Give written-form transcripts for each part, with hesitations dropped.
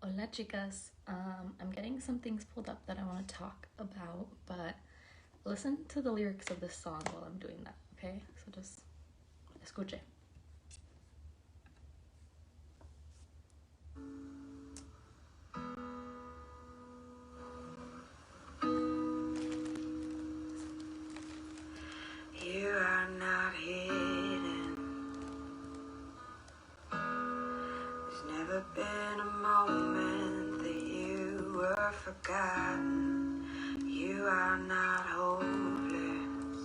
Hola chicas, I'm getting some things pulled up that I want to talk about, but listen to the lyrics of this song while I'm doing that, okay? So just escuche. You are not hidden. There's never been a moment that you were forgotten. You are not hopeless.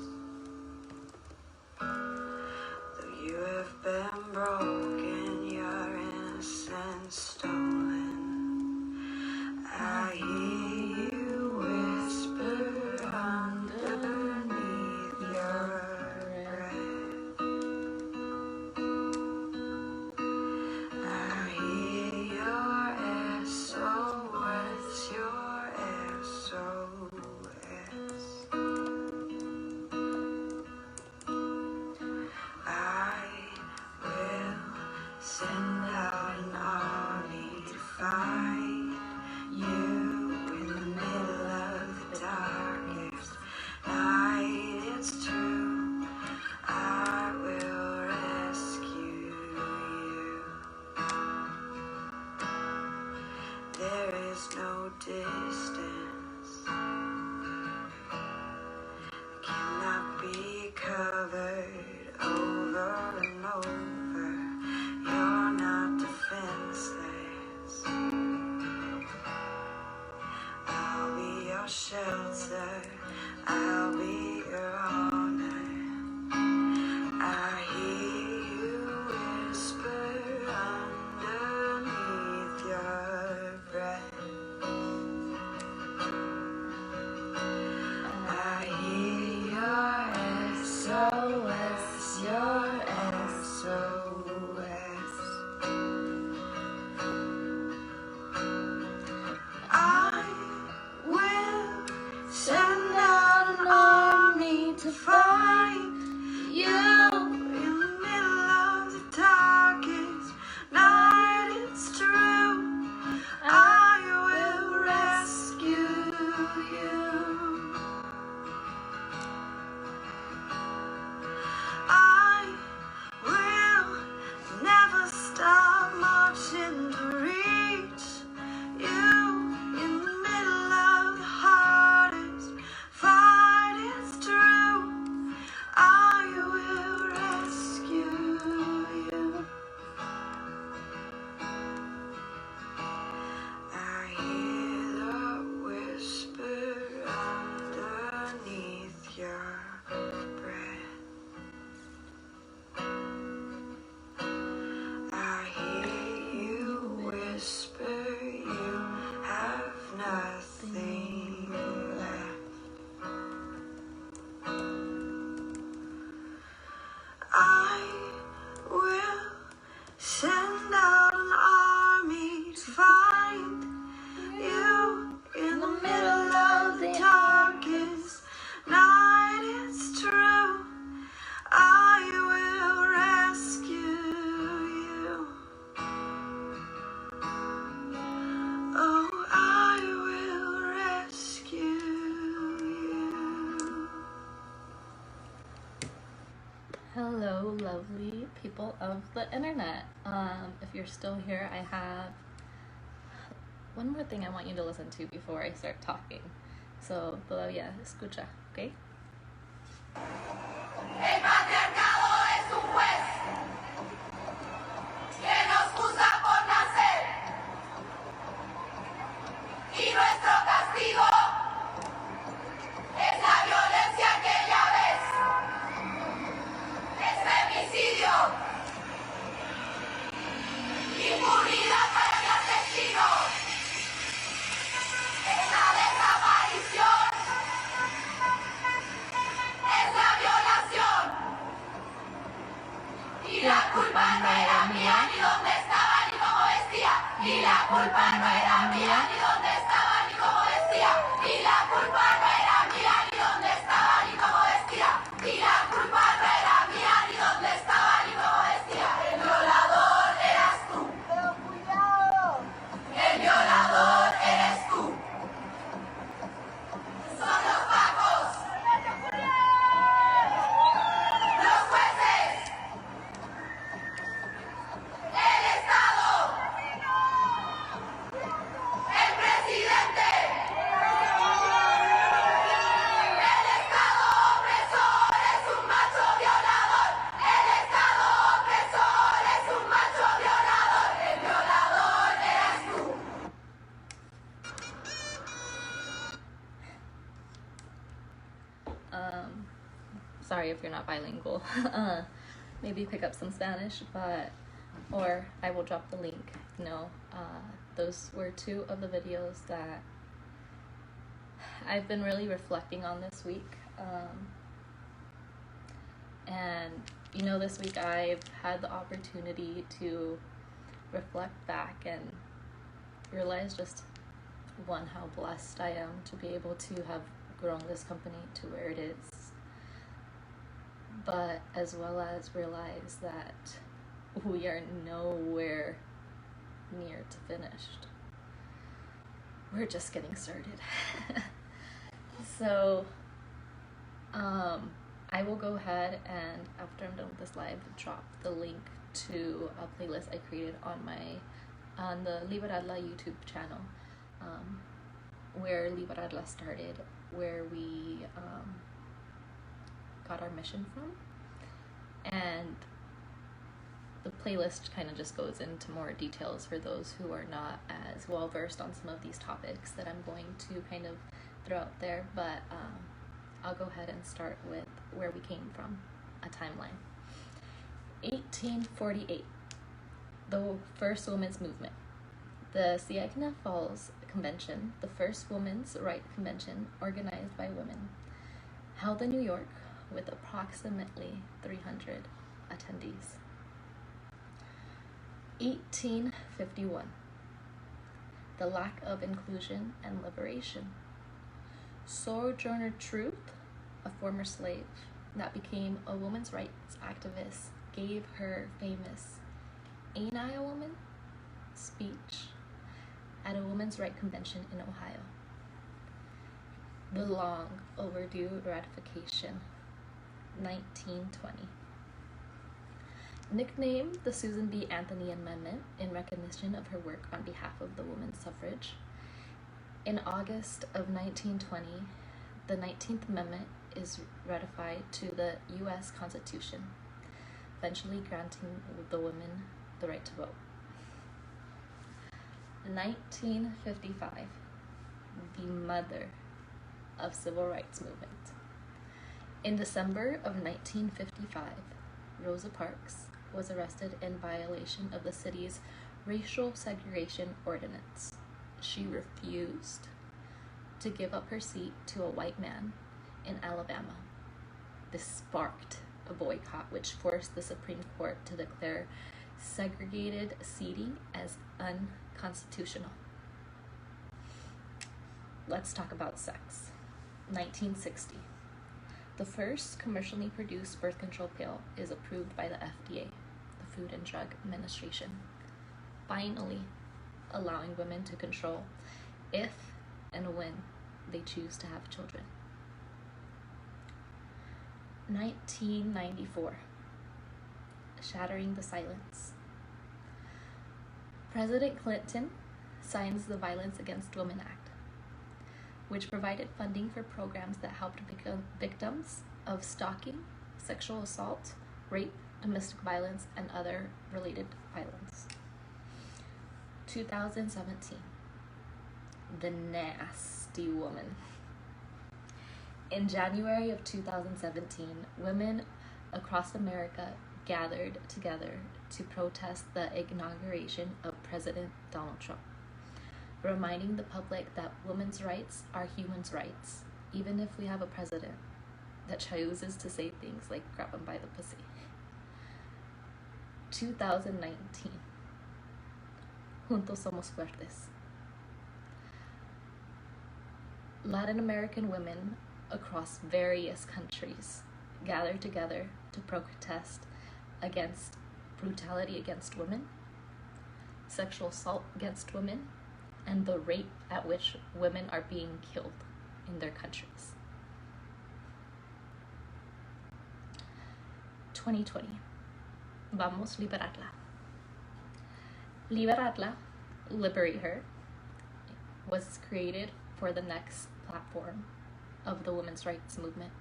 Though you have been broken, your innocence stolen. I hear you whisper underneath your breath. I hear your SOS, your SOS. I will send out an army to fight you in the middle of the darkest night. It's true, I will rescue you. There is no distance cannot be covered over and over. You're not defenseless. I'll be your shelter. I'll be your honor. I hear you whisper underneath your breath. I hear your SOS, your SOS. I will send out an army to find you in the middle of the darkest night. It's true, I will rescue you. I will never stop marching to reach you in the middle of the hardest fight. It's true, I will rescue you. I hear the whisper underneath your breath. I hear you whisper you have nothing left. I will send out an army to find you in the middle of the darkest night. It's true, I will rescue you. Oh, I will rescue you. Hello, lovely people of the internet. If you're still here, I have one more thing I want you to listen to before I start talking. So, todavía escucha, ¿ok? El patriarcado es un juez que nos juzga por nacer y nuestro castigo es la violencia que ya ves, es femicidio, impunidad para el asesino, es la desaparición, es la violación. Y la culpa no era mía, ni dónde estaba, ni cómo vestía. Y la culpa no era mía, ni dónde estaba, ni cómo vestía. Y la culpa no era mía, ni dónde estaba, ni cómo vestía. Y la culpa no era mía, ni dónde estaba, ni cómo vestía. El violador eras tú. Pero cuidado. El violador sorry if you're not bilingual. Maybe pick up some Spanish, or I will drop the link. Those were two of the videos that I've been really reflecting on this week. And this week I've had the opportunity to reflect back and realize just one, how blessed I am to be able to have grown this company to where it is, but as well as realize that we are nowhere near to finished. We're just getting started. So I will go ahead and, after I'm done with this live, drop the link to a playlist I created on the LiberarLa YouTube channel, where LiberarLa started, where we got our mission from. And the playlist kind of just goes into more details for those who are not as well versed on some of these topics that I'm going to kind of throw out there, but I'll go ahead and start with where we came from, a timeline. 1848, the first women's movement. The Saginaw Falls Convention, the first women's rights convention organized by women, held in New York with approximately 300 attendees. 1851, the lack of inclusion and liberation. Sojourner Truth, a former slave that became a women's rights activist, gave her famous "Ain't I a Woman?" speech at a women's rights convention in Ohio. The long overdue ratification, 1920. Nicknamed the Susan B. Anthony Amendment in recognition of her work on behalf of the women's suffrage, in August of 1920, the 19th Amendment is ratified to the U.S. Constitution, eventually granting the women the right to vote. 1955, the mother of civil rights movement. In December of 1955, Rosa Parks was arrested in violation of the city's racial segregation ordinance. She refused to give up her seat to a white man in Alabama. This sparked a boycott, which forced the Supreme Court to declare segregated seating as unconstitutional. Let's talk about sex. 1960. The first commercially produced birth control pill is approved by the FDA, the Food and Drug Administration, finally allowing women to control if and when they choose to have children. 1994. Shattering the silence. President Clinton signs the Violence Against Women Act, which provided funding for programs that helped victims of stalking, sexual assault, rape, domestic violence, and other related violence. 2017. The nasty woman. In January of 2017, women across America gathered together to protest the inauguration of President Donald Trump, reminding the public that women's rights are human rights, even if we have a president that chooses to say things like grab them by the pussy. 2019. Juntos, Somos, Fuertes. Latin American women across various countries gathered together to protest against brutality against women, sexual assault against women, and the rate at which women are being killed in their countries. 2020. Vamos liberarla. LiberarLa, Liberate Her, was created for the next platform of the women's rights movement,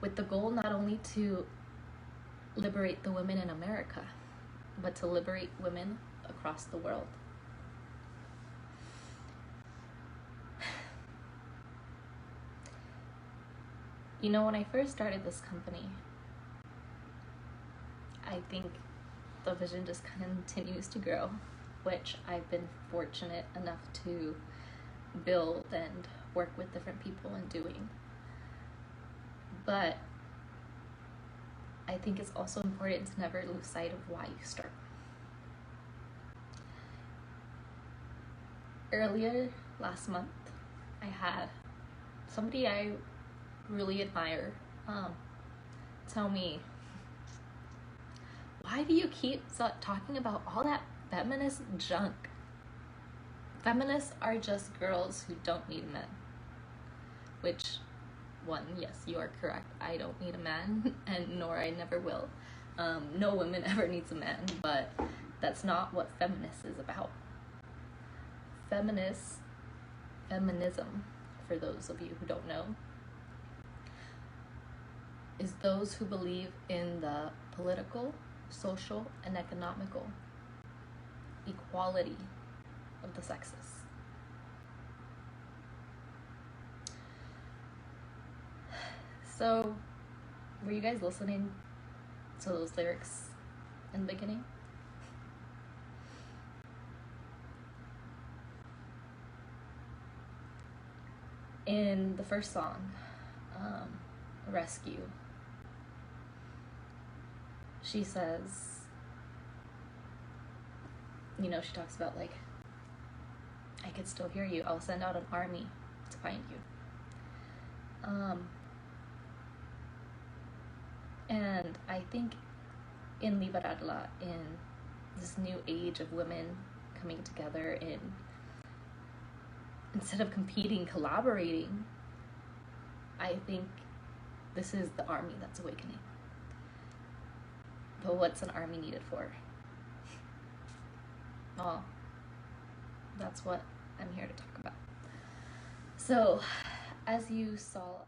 with the goal not only to liberate the women in America, but to liberate women across the world. You know, when I first started this company, I think the vision just continues to grow, which I've been fortunate enough to build and work with different people in doing. But I think it's also important to never lose sight of why you start. Earlier last month, I had somebody I really admire tell me, why do you keep talking about all that feminist junk? Feminists are just girls who don't need men. Which, one, yes, you are correct. I don't need a man, and nor I never will. No woman ever needs a man, but that's not what feminist is about. Feminism, for those of you who don't know, is those who believe in the political, social, and economical equality of the sexes. So, were you guys listening to those lyrics in the beginning? In the first song, Rescue, she says, you know, she talks about like, I could still hear you. I'll send out an army to find you. And I think in LiberarLa, in this new age of women coming together in, instead of competing, collaborating, I think this is the army that's awakening. But what's an army needed for? Well, that's what I'm here to talk about. So, as you saw